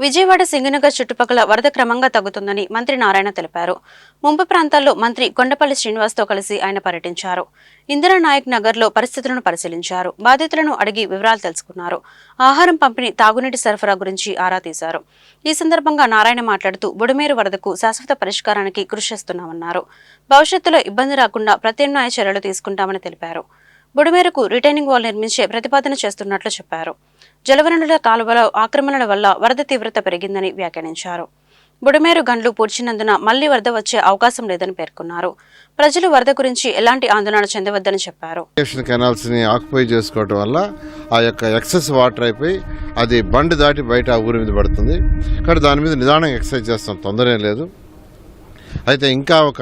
విజయవాడ సింగనగర్ చుట్టుపక్కల వరద క్రమంగా తగ్గుతుందని మంత్రి నారాయణ తెలిపారు. ముంపు ప్రాంతాల్లో మంత్రి కొండపల్లి శ్రీనివాస్తో కలిసి ఆయన పర్యటించారు. ఇందిరానాయక్ నగర్లో పరిస్థితులను పరిశీలించారు. బాధితులను అడిగి వివరాలు తెలుసుకున్నారు. ఆహారం పంపిణీ, తాగునీటి సరఫరా గురించి ఆరా తీశారు. ఈ సందర్భంగా నారాయణ మాట్లాడుతూ బుడమేరు వరదకు శాశ్వత పరిష్కారానికి కృషి చేస్తున్నామన్నారు. భవిష్యత్తులో ఇబ్బంది రాకుండా ప్రత్యామ్నాయ చర్యలు తీసుకుంటామని తెలిపారు. బుడమేరుకు రిటైనింగ్ వాల్ నిర్మించే ప్రతిపాదన చేస్తున్నట్లు చెప్పారు. జలవనరుల కాలువల ఆక్రమణల వల్ల వరద తీవ్రత పెరిగిందని వ్యాఖ్యానించారు. బుడమేరు గండ్లు పూడ్చినందున మళ్లీ వరద వచ్చే అవకాశం లేదని పేర్కొన్నారు. ప్రజలు వరద గురించి ఎలాంటి ఆందోళన చెందవద్దని చెప్పారు. కెనాల్స్ ని ఆక్యుపై చేసుకోవడం వల్ల ఆ యొక్క ఎక్సెస్ వాటర్ అయిపోయి అది బండి దాటి బయట ఊరి మీద పడుతుంది. ఇక్కడ దాని మీద నిదానంగా ఎక్సర్సైజ్ చేస్తాం, తొందర లేదు. అయితే ఇంకా ఒక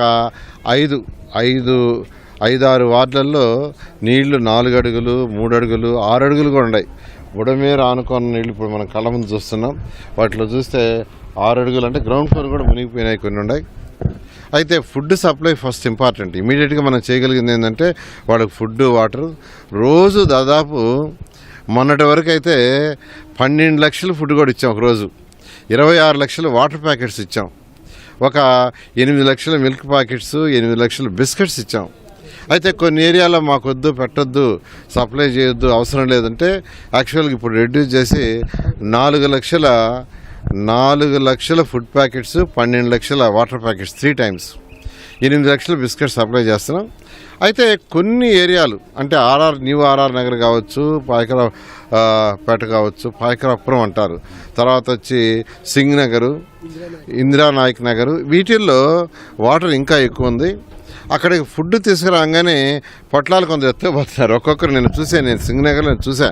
5-6 వార్డులలో నీళ్లు 4 అడుగులు, 3 అడుగులు, 6 అడుగులు కూడా ఉన్నాయి. బుడమేరు ఆనుకున్న నీళ్లు ఇప్పుడు మనం కళ్ళ ముందు చూస్తున్నాం. వాటిలో చూస్తే 6 అడుగులు అంటే గ్రౌండ్ ఫ్లోర్ కూడా మునిగిపోయినాయి, కొన్ని ఉన్నాయి. అయితే ఫుడ్ సప్లై ఫస్ట్ ఇంపార్టెంట్. ఇమీడియట్గా మనం చేయగలిగింది ఏంటంటే వాళ్ళకి ఫుడ్, వాటర్. రోజు దాదాపు మొన్నటి వరకు అయితే 12 లక్షలు ఫుడ్ కూడా ఇచ్చాం ఒకరోజు. 26 లక్షలు వాటర్ ప్యాకెట్స్ ఇచ్చాం. ఒక 8 లక్షల మిల్క్ ప్యాకెట్స్, 8 లక్షల బిస్కెట్స్ ఇచ్చాం. అయితే కొన్ని ఏరియాలో మాకొద్దు, పెట్టొద్దు, సప్లై చేయొద్దు, అవసరం లేదంటే యాక్చువల్గా ఇప్పుడు రెడ్యూస్ చేసి 4 లక్షల ఫుడ్ ప్యాకెట్స్, 12 లక్షల వాటర్ ప్యాకెట్స్, 3 times 8 లక్షల బిస్కెట్స్ సప్లై చేస్తున్నాం. అయితే కొన్ని ఏరియాలు అంటే న్యూ ఆర్ఆర్ నగర్ కావచ్చు, పాయకరావుపేట కావచ్చు, పాయకరావుపురం అంటారు, తర్వాత వచ్చి సింగ్ నగరు, ఇందిరానాయక్ నగరు, వీటిల్లో వాటర్ ఇంకా ఎక్కువ ఉంది. అక్కడికి ఫుడ్ తీసుకురాగానే పొట్లాలు కొందరు ఎత్తపోతున్నారు. ఒక్కొక్కరు నేను సింగ్ నగర్లో చూసా,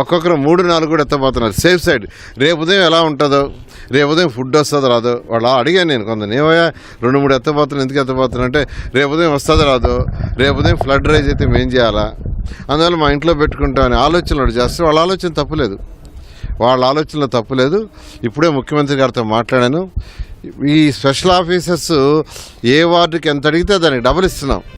ఒక్కొక్కరు 3-4 కూడా ఎత్తపోతున్నారు. Safe side. రేపు ఉదయం ఎలా ఉంటుందో, రేపు ఉదయం ఫుడ్ వస్తుందో రాదో వాళ్ళు అడిగాను నేను. కొందరు ఏమయ్యా 2-3 ఎత్తపోతున్నాను, ఎందుకు ఎత్తపోతున్నా అంటే రేపు ఉదయం వస్తుందో రాదో, రేపు ఉదయం ఫ్లడ్ రైజ్ అయితే మేం చేయాలా, అందువల్ల మా ఇంట్లో పెట్టుకుంటామని ఆలోచనలు చేస్తారు. వాళ్ళ ఆలోచన తప్పులేదు, వాళ్ళ ఆలోచనలో తప్పులేదు. ఇప్పుడే ముఖ్యమంత్రి గారితో మాట్లాడాను. ఈ స్పెషల్ ఆఫీసర్స్ ఏ వార్డుకి ఎంత అడిగితే దానికి డబుల్ ఇస్తున్నాం.